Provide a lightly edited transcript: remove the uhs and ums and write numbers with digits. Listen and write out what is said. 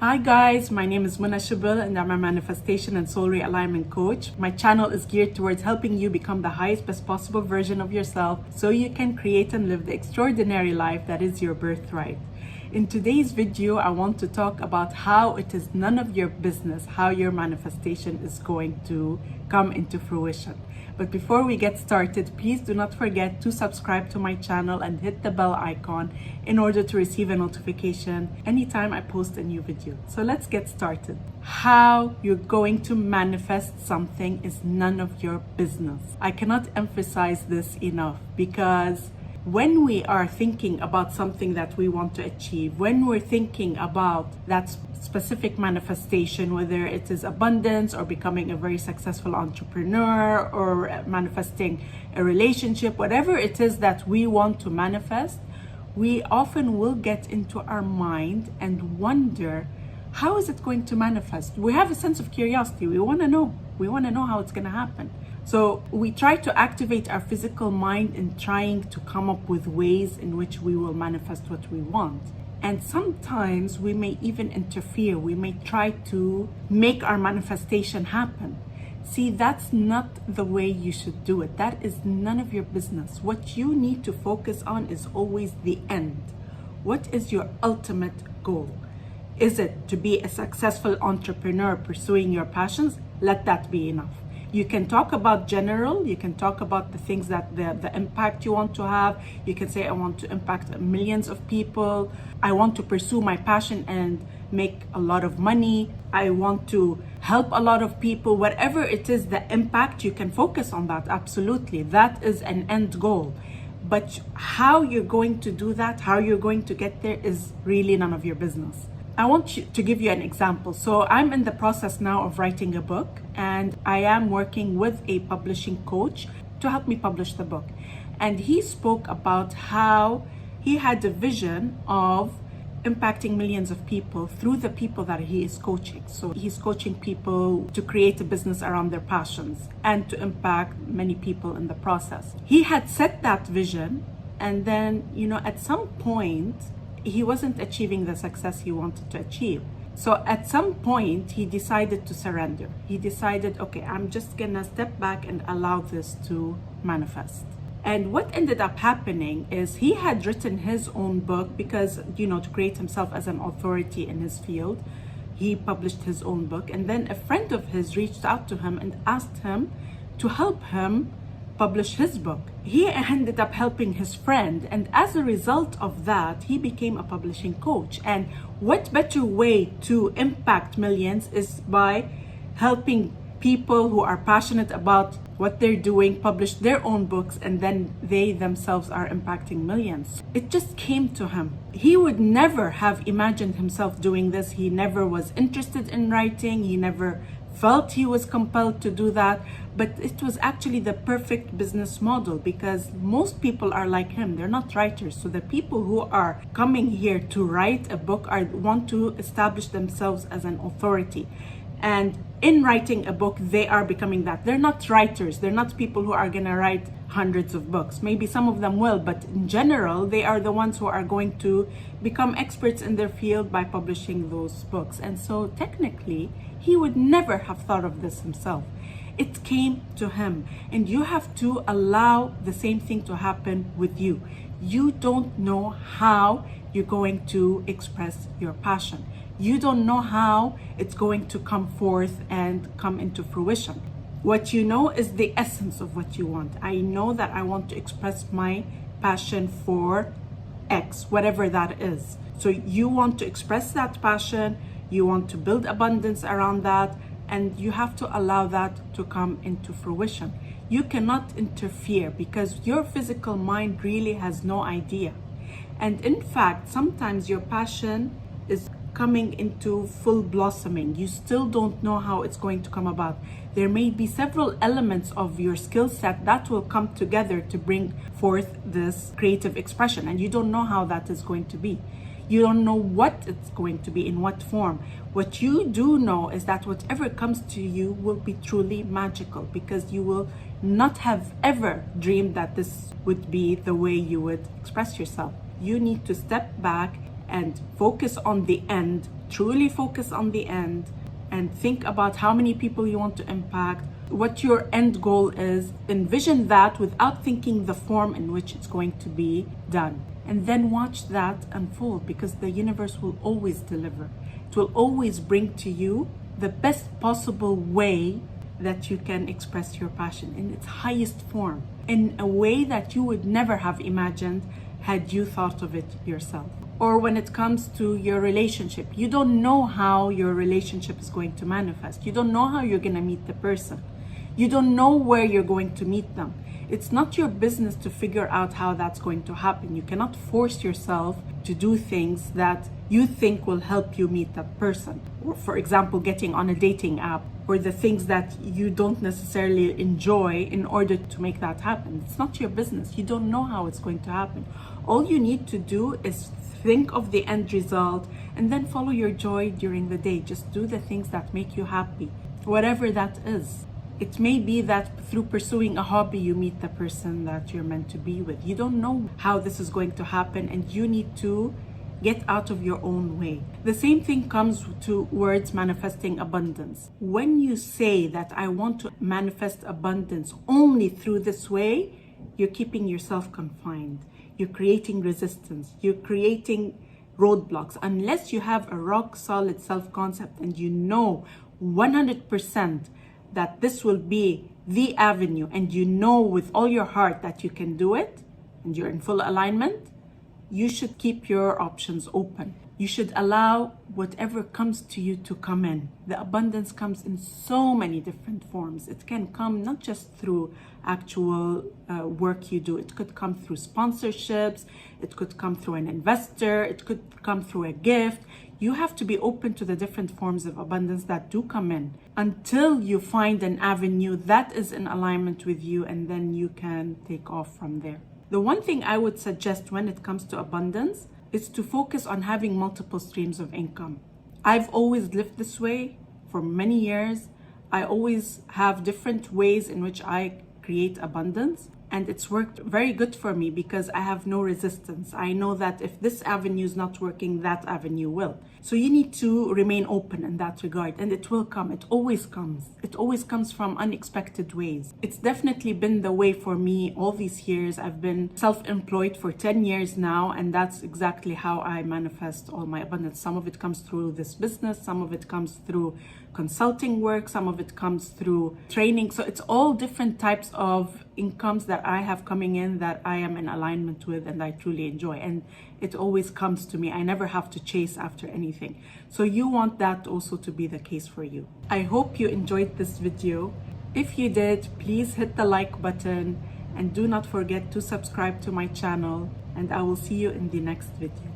Hi guys, my name is Muna Shabil and I'm a manifestation and soul realignment coach. My channel is geared towards helping you become the highest best possible version of yourself so you can create and live the extraordinary life that is your birthright. In today's video, I want to talk about how it is none of your business how your manifestation is going to come into fruition. But before we get started, please do not forget to subscribe to my channel and hit the bell icon in order to receive a notification anytime I post a new video. So let's get started. How you're going to manifest something is none of your business. I cannot emphasize this enough because when we are thinking about something that we want to achieve, when we're thinking about that specific manifestation, whether it is abundance or becoming a very successful entrepreneur or manifesting a relationship, whatever it is that we want to manifest, we often will get into our mind and wonder, how is it going to manifest? We have a sense of curiosity. We want to know. We want to know how it's going to happen. So we try to activate our physical mind in trying to come up with ways in which we will manifest what we want. And sometimes we may even interfere. We may try to make our manifestation happen. See, that's not the way you should do it. That is none of your business. What you need to focus on is always the end. What is your ultimate goal? Is it to be a successful entrepreneur pursuing your passions? Let that be enough. You can talk about general, you can talk about the things that the impact you want to have. You can say, I want to impact millions of people. I want to pursue my passion and make a lot of money. I want to help a lot of people. Whatever it is, the impact, you can focus on that. Absolutely. That is an end goal. But how you're going to do that, how you're going to get there is really none of your business. I want to give you an example. So I'm in the process now of writing a book, and I am working with a publishing coach to help me publish the book. And he spoke about how he had a vision of impacting millions of people through the people that he is coaching. So he's coaching people to create a business around their passions and to impact many people in the process. He had set that vision, and then, at some point, he wasn't achieving the success he wanted to achieve. So at some point, he decided to surrender. He decided, okay, I'm just gonna step back and allow this to manifest. And what ended up happening is he had written his own book because, to create himself as an authority in his field, he published his own book. And then a friend of his reached out to him and asked him to help him publish his book. He ended up helping his friend, and as a result of that, he became a publishing coach. And what better way to impact millions is by helping people who are passionate about what they're doing publish their own books, and then they themselves are impacting millions. It just came to him. He would never have imagined himself doing this. He never was interested in writing. He never felt he was compelled to do that, but it was actually the perfect business model because most people are like him. They're not writers. So the people who are coming here to write a book want to establish themselves as an authority. And in writing a book, they are becoming that. They're not writers. They're not people who are going to write hundreds of books. Maybe some of them will, but in general, they are the ones who are going to become experts in their field by publishing those books. And so technically, he would never have thought of this himself. It came to him. And you have to allow the same thing to happen with you. You don't know how you're going to express your passion. You don't know how it's going to come forth and come into fruition. What you know is the essence of what you want. I know that I want to express my passion for X, whatever that is. So you want to express that passion, you want to build abundance around that, and you have to allow that to come into fruition. You cannot interfere because your physical mind really has no idea. And in fact, sometimes your passion is coming into full blossoming. You still don't know how it's going to come about. There may be several elements of your skill set that will come together to bring forth this creative expression, and you don't know how that is going to be. You don't know what it's going to be, in what form. What you do know is that whatever comes to you will be truly magical because you will not have ever dreamed that this would be the way you would express yourself. You need to step back and focus on the end truly focus on the end and think about how many people you want to impact, what your end goal is, envision that without thinking the form in which it's going to be done. And then watch that unfold, because the universe will always deliver. It will always bring to you the best possible way that you can express your passion in its highest form, in a way that you would never have imagined had you thought of it yourself. Or when it comes to your relationship, you don't know how your relationship is going to manifest. You don't know how you're going to meet the person. You don't know where you're going to meet them. It's not your business to figure out how that's going to happen. You cannot force yourself to do things that you think will help you meet that person. Or, for example, getting on a dating app, or the things that you don't necessarily enjoy in order to make that happen. It's not your business. You don't know how it's going to happen. All you need to do is think of the end result and then follow your joy during the day. Just do the things that make you happy, whatever that is. It may be that through pursuing a hobby, you meet the person that you're meant to be with. You don't know how this is going to happen, and you need to get out of your own way. The same thing comes towards manifesting abundance. When you say that I want to manifest abundance only through this way, you're keeping yourself confined. You're creating resistance. You're creating roadblocks. Unless you have a rock solid self-concept and you know 100% that this will be the avenue, and you know with all your heart that you can do it, and you're in full alignment, you should keep your options open. You should allow whatever comes to you to come in. The abundance comes in so many different forms. It can come not just through actual work you do. It could come through sponsorships. It could come through an investor. It could come through a gift. You have to be open to the different forms of abundance that do come in until you find an avenue that is in alignment with you, and then you can take off from there. The one thing I would suggest when it comes to abundance is to focus on having multiple streams of income. I've always lived this way for many years. I always have different ways in which I create abundance, and it's worked very good for me because I have no resistance. I know that if this avenue is not working, that avenue will. So you need to remain open in that regard, and it will come. It always comes. It always comes from unexpected ways. It's definitely been the way for me all these years. I've been self-employed for 10 years now, and that's exactly how I manifest all my abundance. Some of it comes through this business, some of it comes through consulting work, some of it comes through training. So it's all different types of incomes that I have coming in that I am in alignment with and I truly enjoy, and it always comes to me. I never have to chase after anything. So you want that also to be the case for you. I hope you enjoyed this video. If you did, please hit the like button and do not forget to subscribe to my channel, and I will see you in the next video.